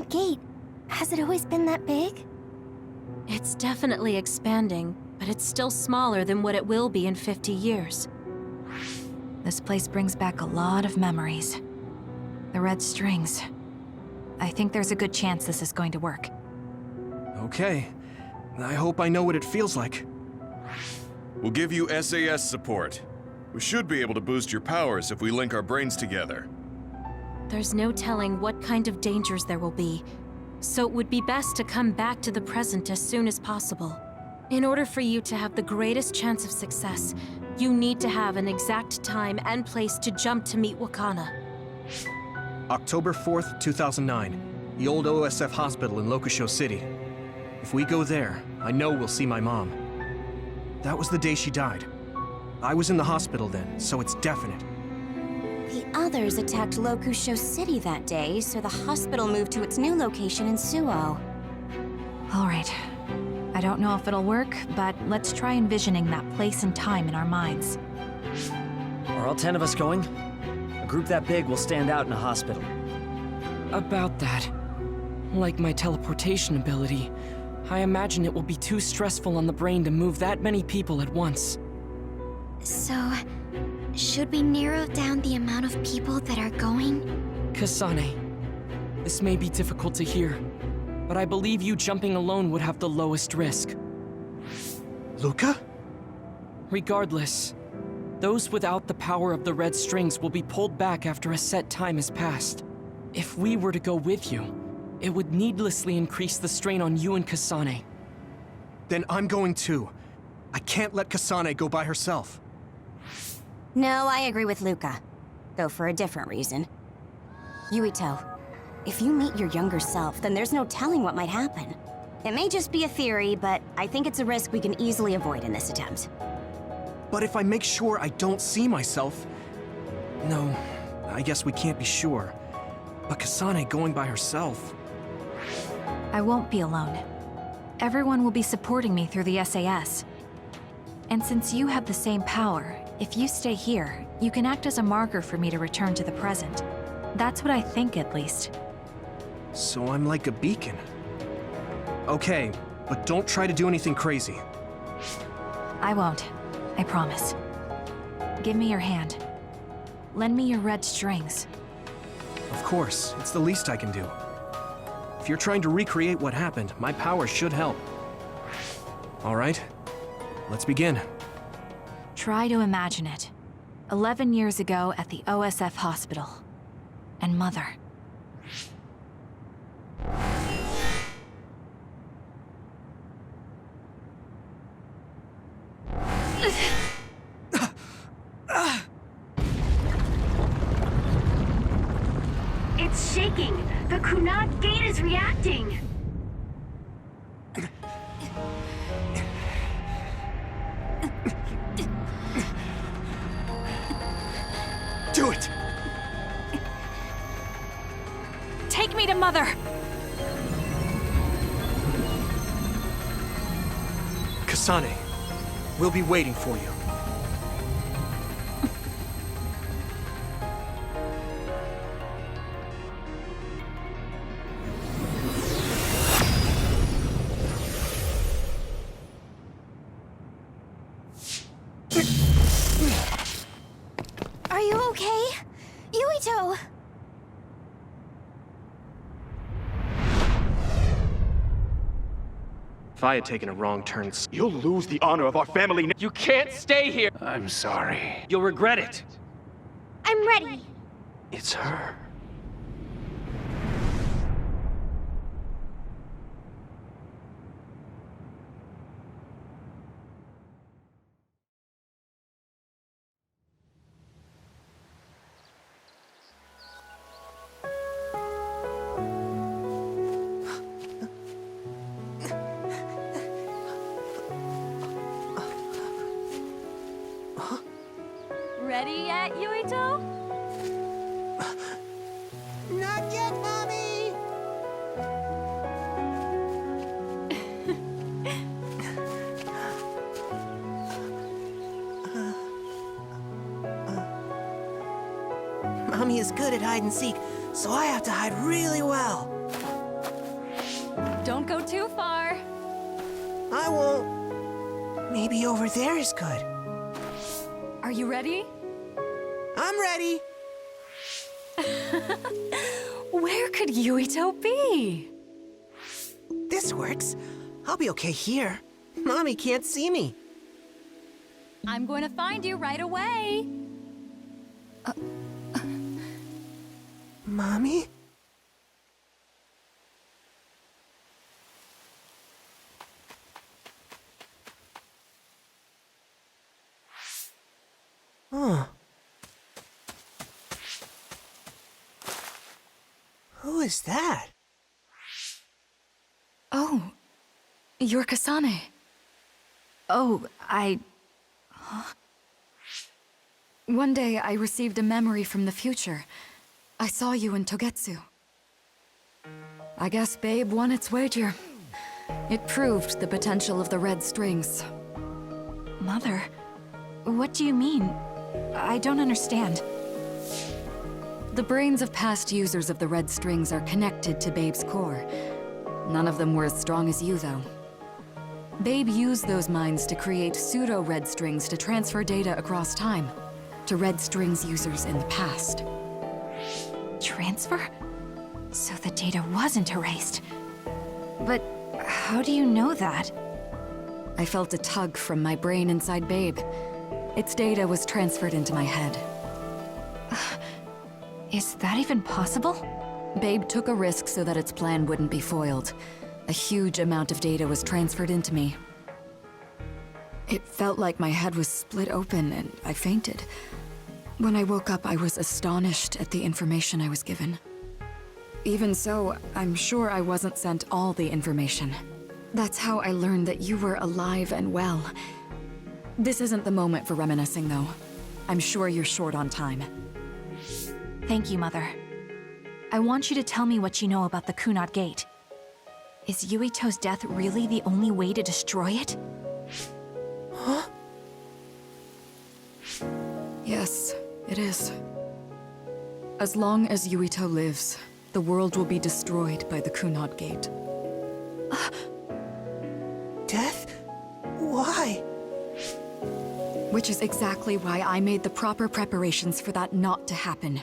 that gate? Has it always been that big? It's definitely expanding, but it's still smaller than what it will be in 50 years. This place brings back a lot of memories. The red strings. I think there's a good chance this is going to work. Okay. I hope I know what it feels like. We'll give you SAS support. We should be able to boost your powers if we link our brains together. There's no telling what kind of dangers there will be, so it would be best to come back to the present as soon as possible. In order for you to have the greatest chance of success, you need to have an exact time and place to jump to meet Wakana. October 4th, 2009. The old OSF hospital in Lokusho City. If we go there, I know we'll see my mom. That was the day she died. I was in the hospital then, so it's definite. The others attacked Lokusho City that day, so the hospital moved to its new location in Suo. All right. I don't know if it'll work, but let's try envisioning that place and time in our minds. Are all 10 of us going? A group that big will stand out in a hospital. About that. Like my teleportation ability, I imagine it will be too stressful on the brain to move that many people at once. So, should we narrow down the amount of people that are going? Kasane, this may be difficult to hear, but I believe you jumping alone would have the lowest risk. Luca? Regardless, those without the power of the red strings will be pulled back after a set time has passed. If we were to go with you, it would needlessly increase the strain on you and Kasane. Then I'm going too. I can't let Kasane go by herself. No, I agree with Luca. Though for a different reason. Yuito, if you meet your younger self, then there's no telling what might happen. It may just be a theory, but I think it's a risk we can easily avoid in this attempt. But if I make sure I don't see myself... No, I guess we can't be sure. But Kasane going by herself... I won't be alone. Everyone will be supporting me through the SAS. And since you have the same power, if you stay here, you can act as a marker for me to return to the present. That's what I think, at least. So I'm like a beacon. Okay, but don't try to do anything crazy. I won't. I promise. Give me your hand. Lend me your red strings. Of course, it's the least I can do. If you're trying to recreate what happened, my power should help. All right, let's begin. Try to imagine it. 11 years ago at the OSF hospital. And Mother. It's shaking! The Kunad gate is reacting! Do it! Take me to Mother! Kasane, we'll be waiting for you. Are you okay? Yuito! If I had taken a wrong turn... You'll lose the honor of our family. You can't stay here! I'm sorry. You'll regret it. I'm ready! It's her. Ready yet, Yuito? Not yet, Mommy! Mommy is good at hide and seek, so I have to hide really well. Don't go too far. I won't. Maybe over there is good. Are you ready? I'm ready. Where could Yuito be? This works. I'll be okay here. Mommy can't see me. I'm going to find you right away. Mommy? Huh. Who is that? Oh, you're Kasane. Oh, One day I received a memory from the future. I saw you in Togetsu. I guess Babe won its wager. It proved the potential of the red strings. Mother, what do you mean? I don't understand. The brains of past users of the red strings are connected to Babe's core. None of them were as strong as you, though. Babe used those minds to create pseudo-red strings to transfer data across time to red strings users in the past. Transfer? So the data wasn't erased. But how do you know that? I felt a tug from my brain inside Babe. Its data was transferred into my head. Is that even possible? Babe took a risk so that its plan wouldn't be foiled. A huge amount of data was transferred into me. It felt like my head was split open and I fainted. When I woke up, I was astonished at the information I was given. Even so, I'm sure I wasn't sent all the information. That's how I learned that you were alive and well. This isn't the moment for reminiscing, though. I'm sure you're short on time. Thank you, Mother. I want you to tell me what you know about the Kunat Gate. Is Yuito's death really the only way to destroy it? Huh? Yes, it is. As long as Yuito lives, the world will be destroyed by the Kunat Gate. Death? Why? Which is exactly why I made the proper preparations for that not to happen.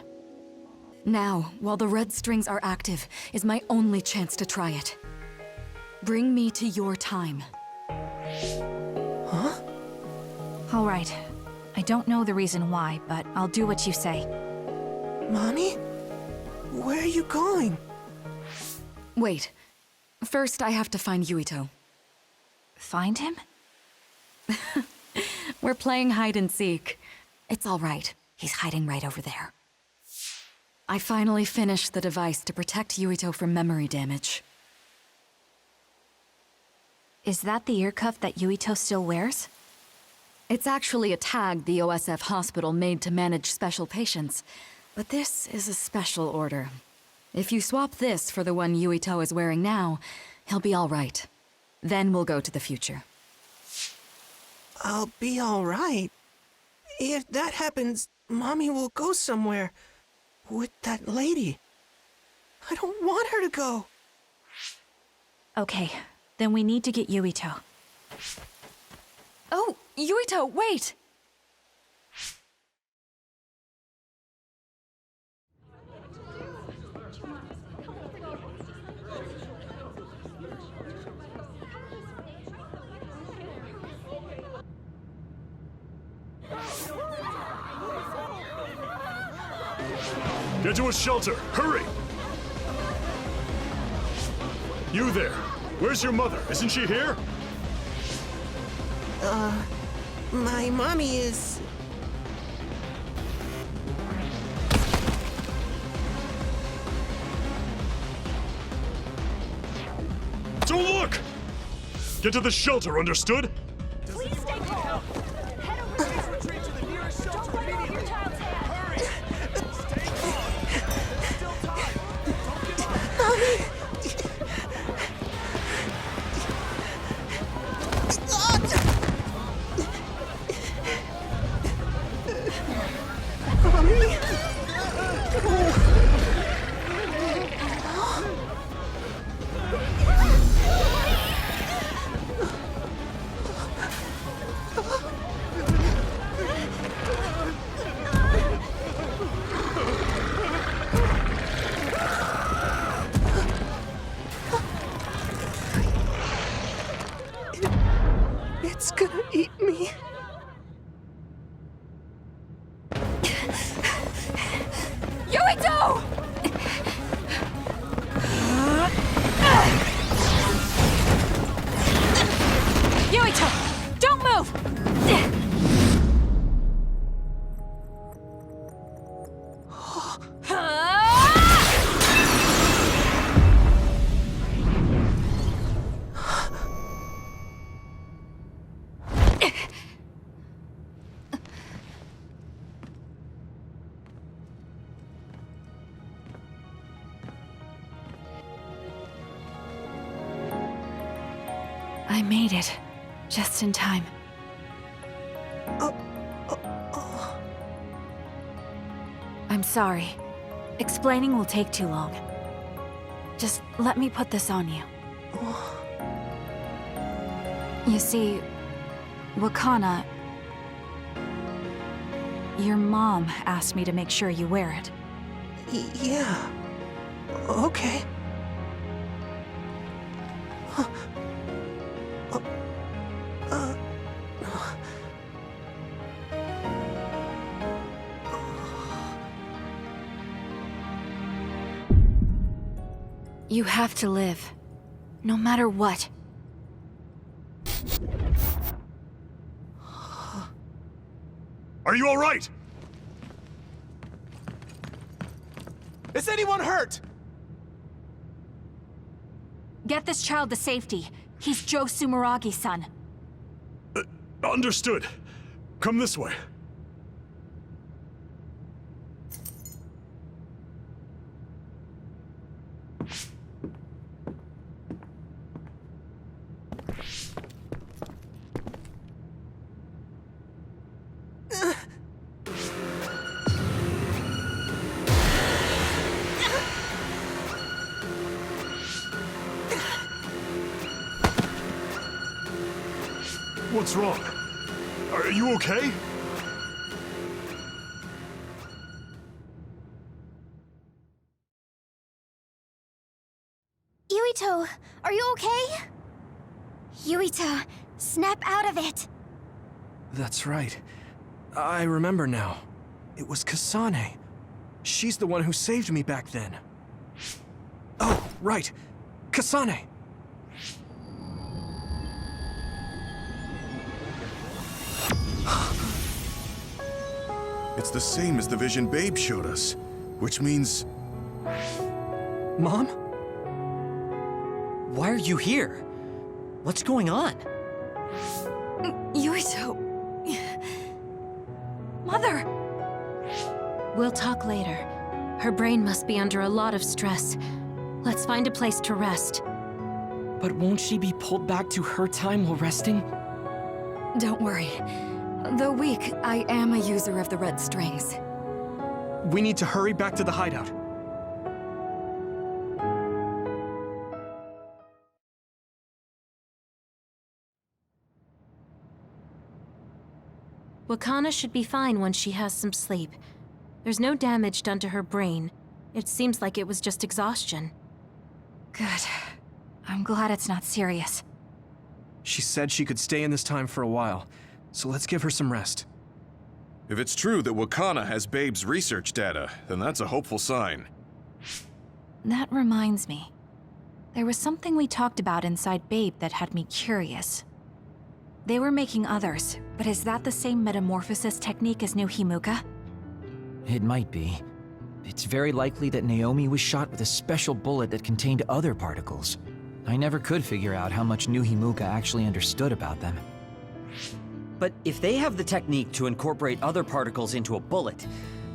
Now, while the red strings are active, is my only chance to try it. Bring me to your time. Huh? All right. I don't know the reason why, but I'll do what you say. Mommy? Where are you going? Wait. First, I have to find Yuito. Find him? We're playing hide and seek. It's all right. He's hiding right over there. I finally finished the device to protect Yuito from memory damage. Is that the ear cuff that Yuito still wears? It's actually a tag the OSF hospital made to manage special patients. But this is a special order. If you swap this for the one Yuito is wearing now, he'll be all right. Then we'll go to the future. I'll be all right. If that happens, Mommy will go somewhere. With that lady. I don't want her to go. Okay, then we need to get Yuito. Oh, Yuito, wait! Get to a shelter! Hurry! You there! Where's your mother? Isn't she here? My mommy is... Don't look! Get to the shelter, understood? Please stay calm. Head over there. Please retreat to the nearest shelter. Don't bite off your child's hand. Hurry! Stay calm. There's still time. Don't give up. Mommy! Mommy? It's gonna eat me. Yuito! Yuito, don't move! I made it. Just in time. I'm sorry. Explaining will take too long. Just let me put this on you. You see, Wakana... Your mom asked me to make sure you wear it. Yeah. Okay. You have to live. No matter what. Are you all right? Is anyone hurt? Get this child to safety. He's Joe Sumeragi's son. Understood. Come this way. What's wrong? Are you okay? Yuito, are you okay? Yuito, snap out of it! That's right. I remember now. It was Kasane. She's the one who saved me back then. Oh, right. Kasane! It's the same as the vision Babe showed us, which means... Mom? Why are you here? What's going on? Yuito... Mother! We'll talk later. Her brain must be under a lot of stress. Let's find a place to rest. But won't she be pulled back to her time while resting? Don't worry. Though weak, I am a user of the red strings. We need to hurry back to the hideout. Wakana should be fine once she has some sleep. There's no damage done to her brain. It seems like it was just exhaustion. Good. I'm glad it's not serious. She said she could stay in this time for a while, so let's give her some rest. If it's true that Wakana has Babe's research data, then that's a hopeful sign. That reminds me. There was something we talked about inside Babe that had me curious. They were making others, but is that the same metamorphosis technique as New Himuka? It might be. It's very likely that Naomi was shot with a special bullet that contained other particles. I never could figure out how much New Himuka actually understood about them. But if they have the technique to incorporate other particles into a bullet,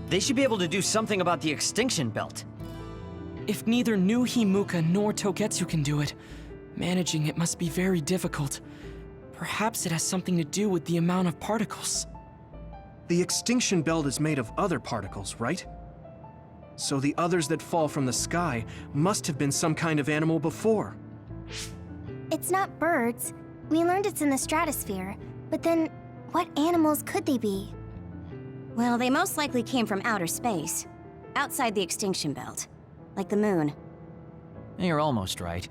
they should be able to do something about the extinction belt. If neither New Himuka nor Togetsu can do it, managing it must be very difficult. Perhaps it has something to do with the amount of particles. The extinction belt is made of other particles, right? So the others that fall from the sky must have been some kind of animal before. It's not birds. We learned it's in the stratosphere. But then, what animals could they be? Well, they most likely came from outer space. Outside the extinction belt. Like the moon. You're almost right.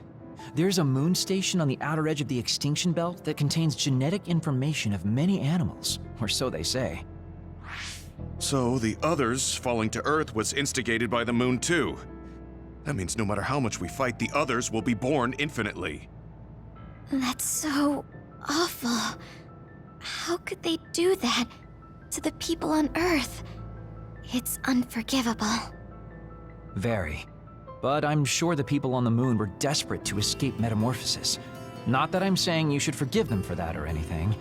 There's a moon station on the outer edge of the extinction belt that contains genetic information of many animals, or so they say. So the others falling to Earth was instigated by the moon too. That means no matter how much we fight, the others will be born infinitely. That's so awful. How could they do that to the people on Earth? It's unforgivable. Very. But I'm sure the people on the moon were desperate to escape metamorphosis. Not that I'm saying you should forgive them for that or anything.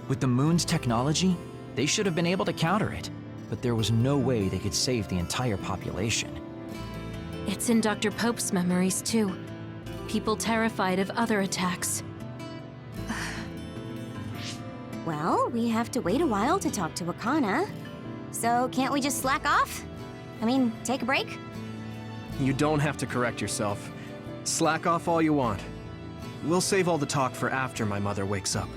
With the moon's technology, they should have been able to counter it, but there was no way they could save the entire population. It's in Dr. Pope's memories, too. People terrified of other attacks. Well, we have to wait a while to talk to Wakana. So can't we just slack off? I mean, take a break? You don't have to correct yourself. Slack off all you want. We'll save all the talk for after my mother wakes up.